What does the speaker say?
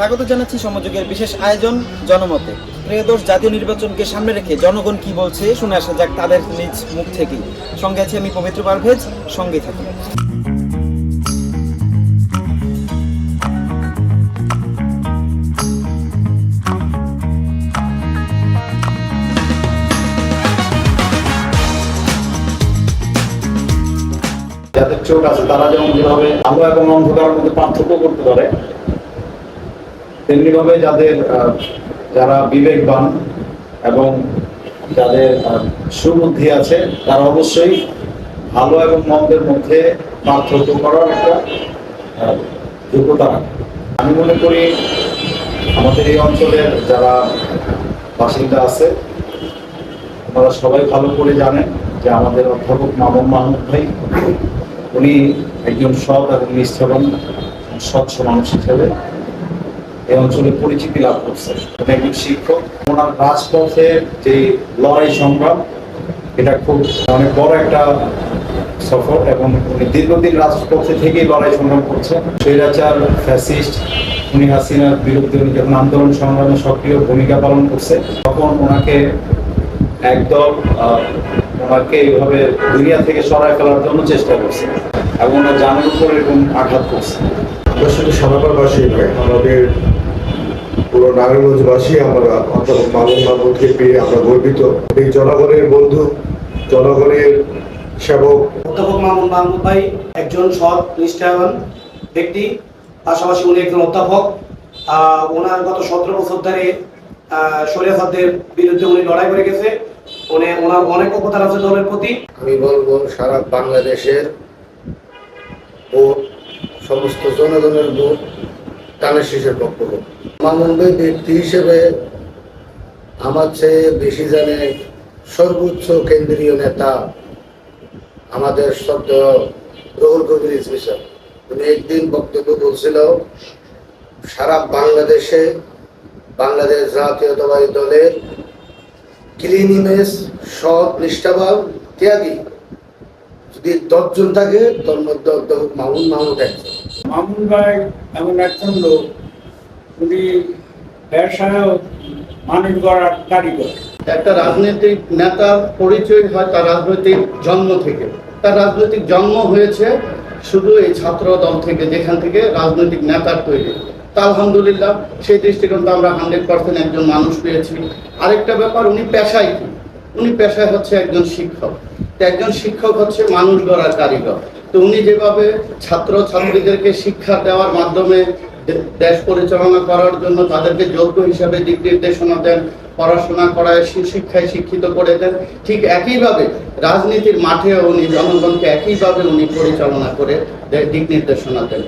স্বাগত জানাচ্ছি সমযোগের বিশেষ আয়োজন জনমতে। ত্রয়োদশ জাতীয় নির্বাচনকে সামনে রেখে জনগণ কি বলছে শুনে আসা যাক তাদের নিজ মুখ থেকেই। সঙ্গে আছি আমি পবিত্র পারভেজ, সঙ্গে থাকুন। যাদের চোখ আছে তারা যেমন যেভাবে আলো এবং অন্ধকারের মধ্যে পার্থক্য করতে পারে, তেমনি ভাবে যারা বিবেকবান এবং যাদের সুবুদ্ধি আছে তারা অবশ্যই ভালো এবং মন্দের মধ্যে পার্থক্য করার একটা যোগ্যতা রাখে। আমি মনে করি আমাদের এই অঞ্চলের যারা বাসিন্দা আছে আপনারা সবাই ভালো করে জানেন যে আমাদের অধ্যাপক মামুন মাহমুদ ভাই উনি একজন সৎ এবং নিষ্ঠাবান স্বচ্ছ মানুষ হিসেবে এই অঞ্চলে পরিচিতি লাভ করছেন। উনি একজন শিক্ষক। ওনার রাজপথের যে লড়াই সংগ্রাম এটা খুব অনেক বড় একটা সফর এবং উনি দীর্ঘদিন রাজপথে থেকেই লড়াই সংগ্রাম করছেন। স্বৈরাচার ফ্যাসিস্ট উনি হাসিনার বিরুদ্ধে উনি যখন আন্দোলন সংগ্রামে সক্রিয় ভূমিকা পালন করছে তখন ওনাকে একদল ওনাকে এইভাবে দুনিয়া থেকে সরায় ফেলার জন্য চেষ্টা করছে এবং ওনার জানের উপর এরকম আঘাত করছে। আমরা শুধু সানাপাড়বাসী নয়, আমাদের পুরো নারায়ণগঞ্জবাসী আমরা অধ্যাপক মামুন মাহমুদকে পেয়ে আমরা গর্বিত। এই জনগণের বন্ধু, জনগণের সেবক অধ্যাপক মামুন মাহমুদ ভাই একজন সৎ নিষ্ঠাবান ব্যক্তি, পাশাপাশি উনি একজন অধ্যাপক। ওনার গত 17 বছর ধরে স্বৈরাচারদের বিরুদ্ধে উনি লড়াই করে গেছে। ওনার অনেক অবদান আছে দলের প্রতি। আমি বলবো সারা বাংলাদেশের ভোট, সমস্ত জনগণের ভোট টানের শীষের পক্ষ হোক। মামুন ভাই ব্যক্তি হিসেবে আমার চেয়ে বেশি জানে সর্বোচ্চ কেন্দ্রীয় নেতা আমাদের শ্রদ্ধেয় রুহুল কবির রিজভী স্যার। উনি একদিন বক্তব্য বলছিল সারা বাংলাদেশে বাংলাদেশ জাতীয়তাবাদী দলের ক্লিন ইমেজ, সৎ, নিষ্ঠাবান, ত্যাগী যদি 10 জন থাকে তার মধ্যে অধ্যাপক মামুন মাহমুদ একজন। মামুন ভাই এমন একজন লোক, উনি ব্যবসায় মানুষ গড়ার কারিগর। একটা রাজনৈতিক নেতার পরিচয় হয় তার রাজনৈতিক জন্ম থেকে। তার রাজনৈতিক জন্ম হয়েছে শুধু এই ছাত্র দল থেকে, যেখান থেকে রাজনৈতিক নেতার তৈরি। তা আলহামদুলিল্লাহ সেই দৃষ্টিকোণ আমরা 100% একজন মানুষ পেয়েছি। আরেকটা ব্যাপার, উনি পেশায় কি? উনি পেশায় হচ্ছে একজন শিক্ষক। একজন শিক্ষক হচ্ছে মানুষ গড়ার কারিগর। তো উনি যেভাবে ছাত্র ছাত্রীদেরকে শিক্ষা দেওয়ার মাধ্যমে দেশ পরিচালনা করার জন্য তাদেরকে যোগ্য হিসাবে দিক নির্দেশনা দেন, পড়াশোনা করায় শিক্ষায় শিক্ষিত করে দেন, ঠিক একইভাবে রাজনীতির মাঠেও উনি জনগণকে একইভাবে উনি পরিচালনা করে দিক নির্দেশনা দেন।